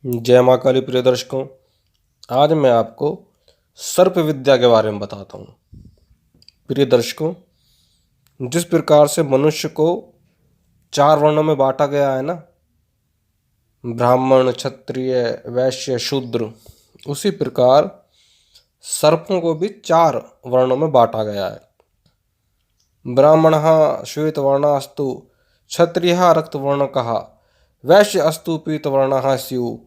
जय माँ काली। प्रिय दर्शकों, आज मैं आपको सर्प विद्या के बारे में बताता हूँ। प्रिय दर्शकों, जिस प्रकार से मनुष्य को 4 वर्णों में बांटा गया है ना, ब्राह्मण, क्षत्रिय, वैश्य, शूद्र, उसी प्रकार सर्पों को भी 4 वर्णों में बांटा गया है। ब्राह्मणः श्वेतवर्णास्तु, क्षत्रियः रक्तवर्णकः, वैश्य अस्तु पीतवर्णः स्युः,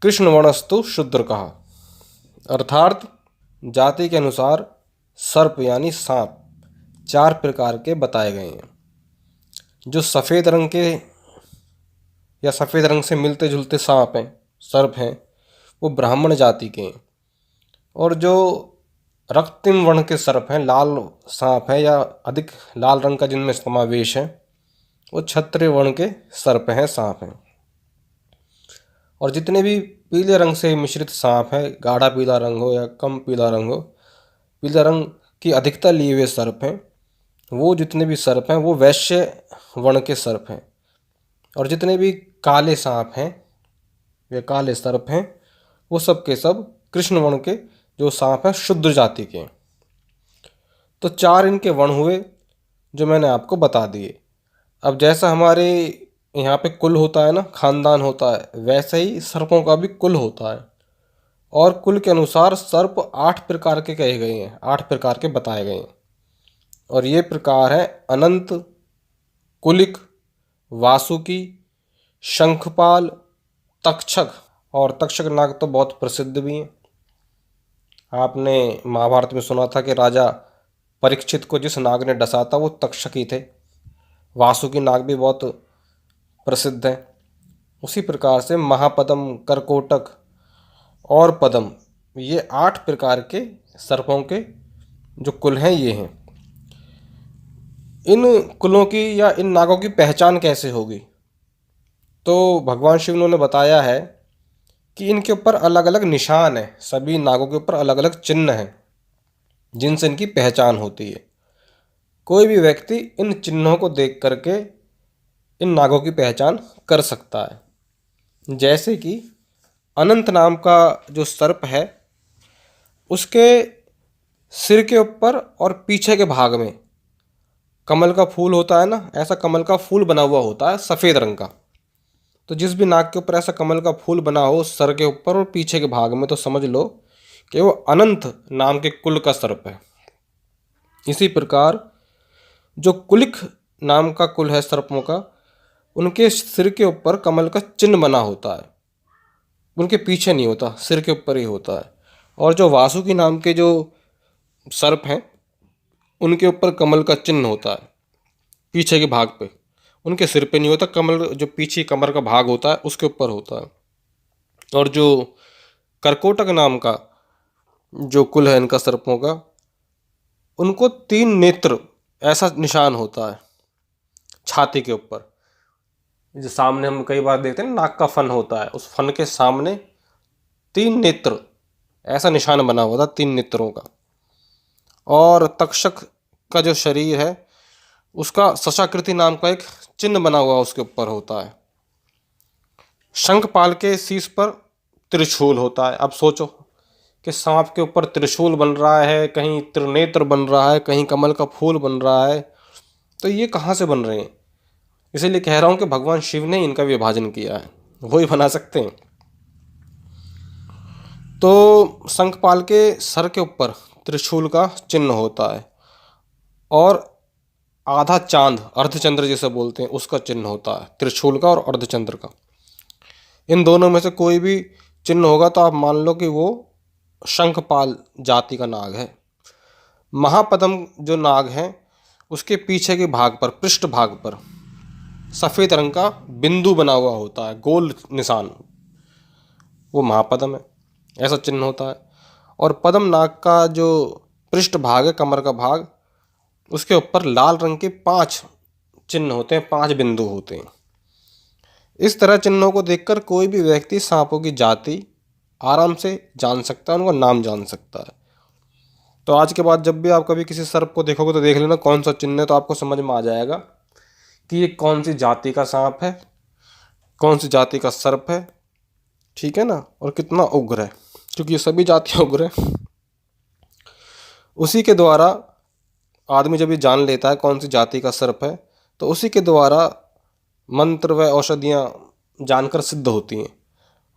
कृष्णवर्णस्तु शूद्रकः। अर्थात जाति के अनुसार सर्प यानी सांप 4 प्रकार के बताए गए हैं। जो सफ़ेद रंग के या सफ़ेद रंग से मिलते जुलते सर्प हैं, वो ब्राह्मण जाति के हैं। और जो रक्तिम वर्ण के सर्प हैं, लाल सांप है या अधिक लाल रंग का जिनमें समावेश है, वो क्षत्रिय वर्ण के सर्प हैं, सांप हैं। और जितने भी पीले रंग से मिश्रित सांप है, गाढ़ा पीला रंग हो या कम पीला रंग हो, पीला रंग की अधिकता लिए हुए सर्प हैं, वो जितने भी सर्प हैं वो वैश्य वर्ण के सर्प हैं। और जितने भी काले सांप हैं या काले सर्प हैं, वो सब के सब कृष्ण वर्ण के जो सांप हैं, शूद्र जाति के हैं। तो 4 इनके वर्ण हुए जो मैंने आपको बता दिए। अब जैसा हमारे यहाँ पे कुल होता है ना, खानदान होता है, वैसे ही सर्पों का भी कुल होता है। और कुल के अनुसार सर्प 8 प्रकार के कहे गए हैं, 8 प्रकार के बताए गए हैं। और ये प्रकार है अनंत, कुलिक, वासुकी, शंखपाल, तक्षक। और तक्षक नाग तो बहुत प्रसिद्ध भी हैं। आपने महाभारत में सुना था कि राजा परीक्षित को जिस नाग ने डसा था वो तक्षक ही थे। वासुकी नाग भी बहुत प्रसिद्ध है। उसी प्रकार से महापद्म, करकोटक और पद्म, ये 8 प्रकार के सर्पों के जो कुल हैं ये हैं। इन कुलों की या इन नागों की पहचान कैसे होगी? तो भगवान शिव ने बताया है कि इनके ऊपर अलग अलग निशान हैं, सभी नागों के ऊपर अलग अलग चिन्ह हैं जिनसे इनकी पहचान होती है। कोई भी व्यक्ति इन चिन्हों को देख करके इन नागों की पहचान कर सकता है। जैसे कि अनंत नाम का जो सर्प है, उसके सिर के ऊपर और पीछे के भाग में कमल का फूल होता है ना, ऐसा कमल का फूल बना हुआ होता है सफ़ेद रंग का। तो जिस भी नाग के ऊपर ऐसा कमल का फूल बना हो सर के ऊपर और पीछे के भाग में, तो समझ लो कि वो अनंत नाम के कुल का सर्प है। इसी प्रकार जो कुलिक नाम का कुल है सर्पों का, उनके सिर के ऊपर कमल का चिन्ह बना होता है, उनके पीछे नहीं होता, सिर के ऊपर ही होता है। और जो वासुकी नाम के जो सर्प हैं, उनके ऊपर कमल का चिन्ह होता है पीछे के भाग पे, उनके सिर पे नहीं होता, कमल जो पीछे कमर का भाग होता है उसके ऊपर होता है। और जो करकोटक नाम का जो कुल है इनका सर्पों का, उनको 3 नेत्र ऐसा निशान होता है छाती के ऊपर। जो सामने हम कई बार देखते हैं नाक का फन होता है, उस फन के सामने 3 नेत्र ऐसा निशान बना हुआ था, 3 नेत्रों का। और तक्षक का जो शरीर है, उसका शशाकृति नाम का एक चिन्ह बना हुआ उसके ऊपर होता है। शंखपाल के शीश पर त्रिशूल होता है। अब सोचो कि सांप के ऊपर त्रिशूल बन रहा है, कहीं त्रिनेत्र बन रहा है, कहीं कमल का फूल बन रहा है, तो ये कहाँ से बन रहे हैं? इसीलिए कह रहा हूँ कि भगवान शिव ने इनका विभाजन किया है, वही बना सकते हैं। तो शंखपाल के सर के ऊपर त्रिशूल का चिन्ह होता है और आधा चांद, अर्धचंद्र जिसे बोलते हैं, उसका चिन्ह होता है, त्रिशूल का और अर्धचंद्र का। इन दोनों में से कोई भी चिन्ह होगा तो आप मान लो कि वो शंखपाल जाति का नाग है। महापद्म जो नाग है, उसके पीछे के भाग पर, पृष्ठ भाग पर सफ़ेद रंग का बिंदु बना हुआ होता है, गोल निशान, वो महापद्म है, ऐसा चिन्ह होता है। और पद्म नाग का जो पृष्ठ भाग है, कमर का भाग, उसके ऊपर लाल रंग के 5 चिन्ह होते हैं, 5 बिंदु होते हैं। इस तरह चिन्हों को देखकर कोई भी व्यक्ति सांपों की जाति आराम से जान सकता है, उनका नाम जान सकता है। तो आज के बाद जब भी आप कभी किसी सर्प को देखोगे तो देख लेना कौन सा चिन्ह है, तो आपको समझ में आ जाएगा कि ये कौन सी जाति का सांप है, कौन सी जाति का सर्प है। ठीक है ना, और कितना उग्र है, क्योंकि ये सभी जातियाँ उग्र हैं। उसी के द्वारा आदमी जब ये जान लेता है कौन सी जाति का सर्प है, तो उसी के द्वारा मंत्र व औषधियाँ जानकर सिद्ध होती हैं।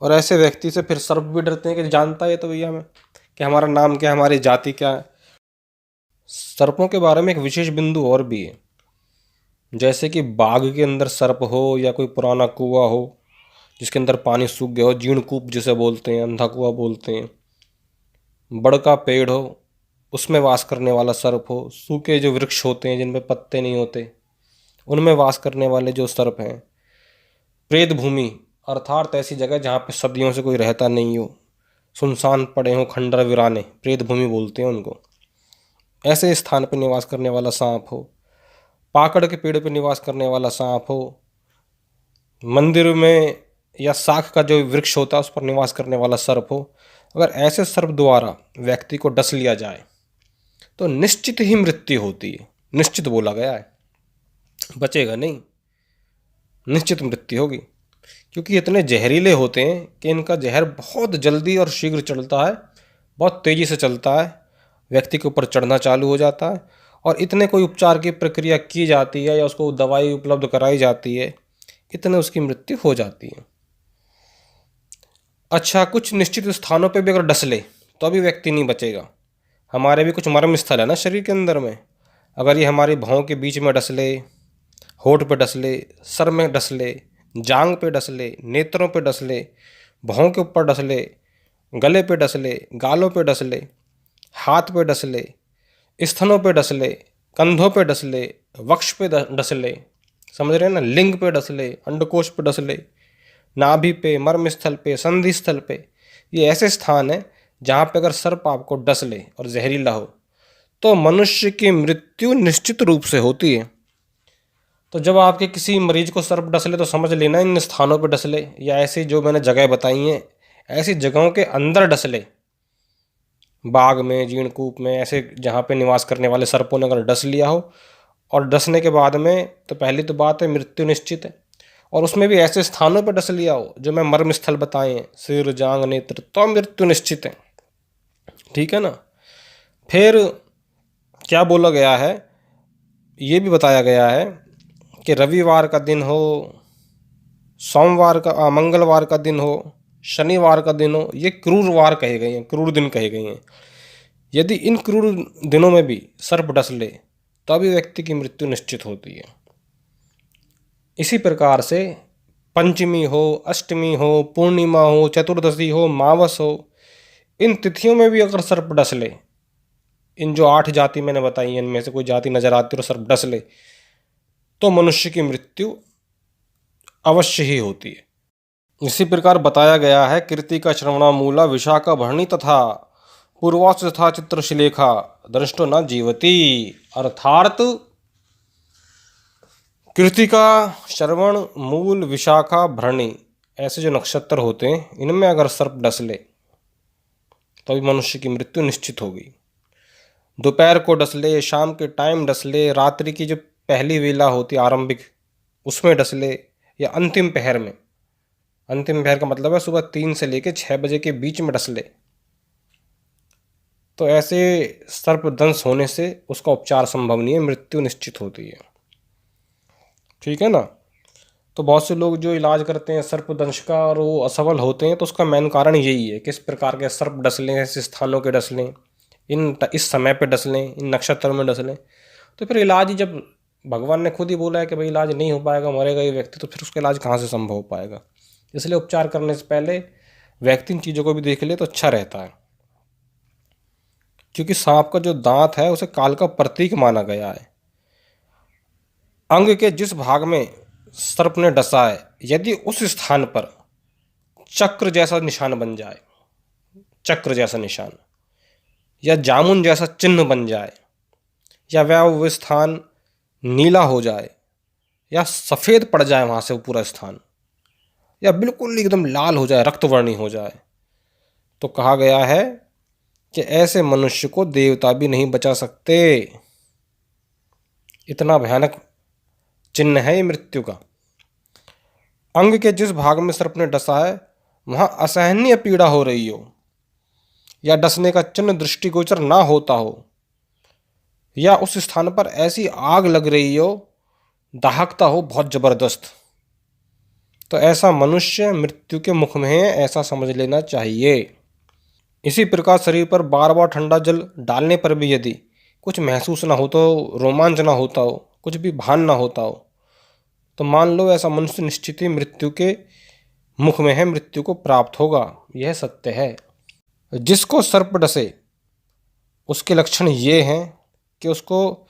और ऐसे व्यक्ति से फिर सर्प भी डरते हैं कि जानता है तो भैया हमें कि हमारा नाम क्या है, हमारी जाति क्या है। सर्पों के बारे में एक विशेष बिंदु और भी है, जैसे कि बाग के अंदर सर्प हो या कोई पुराना कुआं हो जिसके अंदर पानी सूख गया हो, जीणकूप जिसे बोलते हैं, अंधा कुआं बोलते हैं, बड़ का पेड़ हो उसमें वास करने वाला सर्प हो, सूखे जो वृक्ष होते हैं जिनमें पत्ते नहीं होते उनमें वास करने वाले जो सर्प हैं, प्रेत भूमि अर्थात ऐसी जगह जहाँ पे सदियों से कोई रहता नहीं हो, सुनसान पड़े हों, खंडर वीराने, प्रेत भूमि बोलते हैं उनको, ऐसे स्थान पर निवास करने वाला सांप हो, पाकड़ के पेड़ पर निवास करने वाला सांप हो, मंदिर में या साख का जो वृक्ष होता है उस पर निवास करने वाला सर्प हो, अगर ऐसे सर्प द्वारा व्यक्ति को डस लिया जाए तो निश्चित ही मृत्यु होती है। निश्चित बोला गया है, बचेगा नहीं, निश्चित मृत्यु होगी, क्योंकि इतने जहरीले होते हैं कि इनका जहर बहुत जल्दी और शीघ्र चलता है, बहुत तेज़ी से चलता है, व्यक्ति के ऊपर चढ़ना चालू हो जाता है, और इतने कोई उपचार की प्रक्रिया की जाती है या उसको दवाई उपलब्ध कराई जाती है, इतने उसकी मृत्यु हो जाती है। अच्छा, कुछ निश्चित स्थानों पे भी अगर डस ले तो अभी व्यक्ति नहीं बचेगा। हमारे भी कुछ मर्म स्थल है ना शरीर के अंदर में, अगर ये हमारी भौं के बीच में डस ले, होठ पे डस ले, सर में डस ले, जांग पे डस ले, नेत्रों पे डस ले, भौं के ऊपर डस ले, गले पे डस ले, गालों पे डस ले, हाथ पे डस ले, स्तनों पे डस ले, कंधों पे डस ले, वक्ष पे डस ले, समझ रहे हैं ना, लिंग पे डस ले, अंडकोश पे डस ले, नाभि पे, मर्म स्थल पे, संधि स्थल पे, ये ऐसे स्थान है जहाँ पे अगर सर्प आपको डस ले और जहरीला हो तो मनुष्य की मृत्यु निश्चित रूप से होती है। तो जब आपके किसी मरीज को सर्प डस ले तो समझ लेना इन स्थानों पे डस ले, या ऐसी जो मैंने जगह बताई हैं ऐसी जगहों के अंदर डस ले, बाग में, जीणकूप में, ऐसे जहाँ पे निवास करने वाले सर्पों ने अगर डस लिया हो, और डसने के बाद में तो पहली तो बात है मृत्यु निश्चित है, और उसमें भी ऐसे स्थानों पर डस लिया हो जो मैं मर्म स्थल बताए हैं, सिर, जांग, नेत्र, तो मृत्यु निश्चित है। ठीक है ना। फिर क्या बोला गया है, ये भी बताया गया है कि रविवार का दिन हो, सोमवार का, मंगलवार का दिन हो, शनिवार का दिन हो, ये क्रूर वार कहे गए हैं, क्रूर दिन कहे गए हैं। यदि इन क्रूर दिनों में भी सर्प डस ले तो अभी व्यक्ति की मृत्यु निश्चित होती है। इसी प्रकार से पंचमी हो, अष्टमी हो, पूर्णिमा हो, चतुर्दशी हो, मावस हो, इन तिथियों में भी अगर सर्प डस ले, इन जो 8 जाति मैंने बताई है इनमें से कोई जाति नजर आती है और सर्प डस ले तो मनुष्य की मृत्यु अवश्य ही होती है। इसी प्रकार बताया गया है, कृतिका श्रवणा मूला विशाखा भरणी तथा पूर्वास तथा चित्रशिलेखा दृष्टो न जीवती, अर्थात कृतिका, श्रवण, मूल, विशाखा, भरणी ऐसे जो नक्षत्र होते हैं इनमें अगर सर्प डस ले तो भी मनुष्य की मृत्यु निश्चित होगी। दोपहर को डस ले, शाम के टाइम डस ले, रात्रि की जो पहली वेला होती है आरंभिक उसमें डस ले, या अंतिम पहर में, अंतिम पहर का मतलब है सुबह 3 से लेकर 6 बजे के बीच में डस ले, तो ऐसे सर्प दंश होने से उसका उपचार संभव नहीं है, मृत्यु निश्चित होती है। ठीक है ना। तो बहुत से लोग जो इलाज करते हैं सर्पदंश का और वो असफल होते हैं, तो उसका मेन कारण यही है, किस प्रकार के सर्प डस लें, ऐसे स्थानों के डस लें, इस समय पे डस लें, इन नक्षत्रों में डस लें, तो फिर इलाज ही, जब भगवान ने खुद ही बोला है कि भाई इलाज नहीं हो पाएगा, मरेगा ये व्यक्ति, तो फिर उसका इलाज कहाँ से संभव हो पाएगा। इसलिए उपचार करने से पहले व्यक्ति इन चीज़ों को भी देख ले तो अच्छा रहता है, क्योंकि सांप का जो दांत है उसे काल का प्रतीक माना गया है। अंग के जिस भाग में सर्प ने डसा है यदि उस स्थान पर चक्र जैसा निशान बन जाए, चक्र जैसा निशान, या जामुन जैसा चिन्ह बन जाए, या वह स्थान नीला हो जाए, या सफ़ेद पड़ जाए वहाँ से वो पूरा स्थान, या बिल्कुल एकदम लाल हो जाए, रक्तवर्णी हो जाए, तो कहा गया है कि ऐसे मनुष्य को देवता भी नहीं बचा सकते। इतना भयानक चिन्ह है ये मृत्यु का। अंग के जिस भाग में सर्प ने डसा है वहाँ असहनीय पीड़ा हो रही हो, या डसने का चिन्ह दृष्टिगोचर ना होता हो, या उस स्थान पर ऐसी आग लग रही हो, दाहकता हो बहुत जबरदस्त, तो ऐसा मनुष्य मृत्यु के मुख में है, ऐसा समझ लेना चाहिए। इसी प्रकार शरीर पर बार बार ठंडा जल डालने पर भी यदि कुछ महसूस ना हो, तो रोमांच ना होता हो, कुछ भी भान ना होता हो, तो मान लो ऐसा मनुष्य निश्चित ही मृत्यु के मुख में है, मृत्यु को प्राप्त होगा। यह सत्य है। जिसको सर्प डसे उसके लक्षण ये हैं कि उसको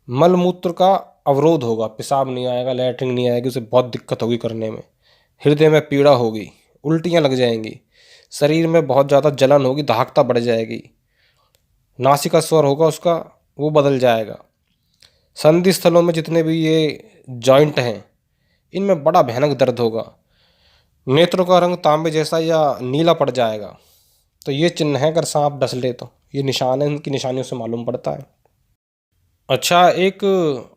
मलमूत्र का अवरोध होगा, पेशाब नहीं आएगा, लैट्रिन नहीं आएगी, उसे बहुत दिक्कत होगी करने में, हृदय में पीड़ा होगी, उल्टियाँ लग जाएंगी, शरीर में बहुत ज़्यादा जलन होगी, दाहकता बढ़ जाएगी, नासिका स्वर होगा उसका वो बदल जाएगा, संधि स्थलों में जितने भी ये जॉइंट हैं इनमें बड़ा भयानक दर्द होगा, नेत्रों का रंग तांबे जैसा या नीला पड़ जाएगा। तो ये चिन्ह है, अगर सांप डस ले तो ये निशान है, इनकी निशानियों से मालूम पड़ता है। अच्छा, एक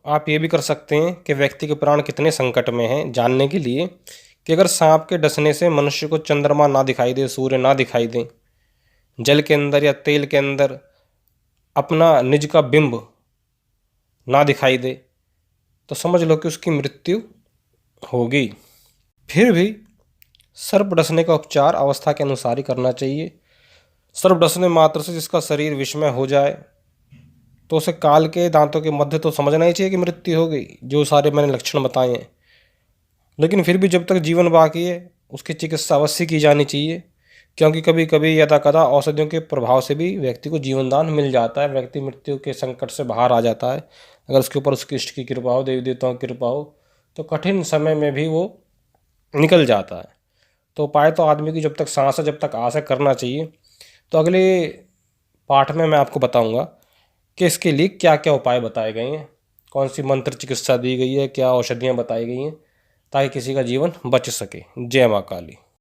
आप ये भी कर सकते हैं कि व्यक्ति के प्राण कितने संकट में हैं जानने के लिए, कि अगर सांप के डसने से मनुष्य को चंद्रमा ना दिखाई दे, सूर्य ना दिखाई दे, जल के अंदर या तेल के अंदर अपना निज का बिंब ना दिखाई दे, तो समझ लो कि उसकी मृत्यु होगी। फिर भी सर्प डसने का उपचार अवस्था के अनुसार ही करना चाहिए। सर्प डसने मात्र से जिसका शरीर विषमय हो जाए तो उसे काल के दांतों के मध्य तो समझना ही चाहिए कि मृत्यु हो गई, जो सारे मैंने लक्षण बताए हैं। लेकिन फिर भी जब तक जीवन बाकी है उसकी चिकित्सा अवश्य की जानी चाहिए, क्योंकि कभी कभी यदा कदा औषधियों के प्रभाव से भी व्यक्ति को जीवन दान मिल जाता है, व्यक्ति मृत्यु के संकट से बाहर आ जाता है। अगर उसके ऊपर उसकी इष्ट की कृपा हो, देवी देवताओं की कृपा हो, तो कठिन समय में भी वो निकल जाता है। तो उपाय तो आदमी की जब तक सांस है, जब तक आस है, करना चाहिए। तो अगले पाठ में मैं आपको बताऊंगा कि इसके लिए क्या क्या उपाय बताए गए हैं, कौन सी मंत्र चिकित्सा दी गई है, क्या औषधियाँ बताई गई हैं, ताकि किसी का जीवन बच सके। जय माँ काली।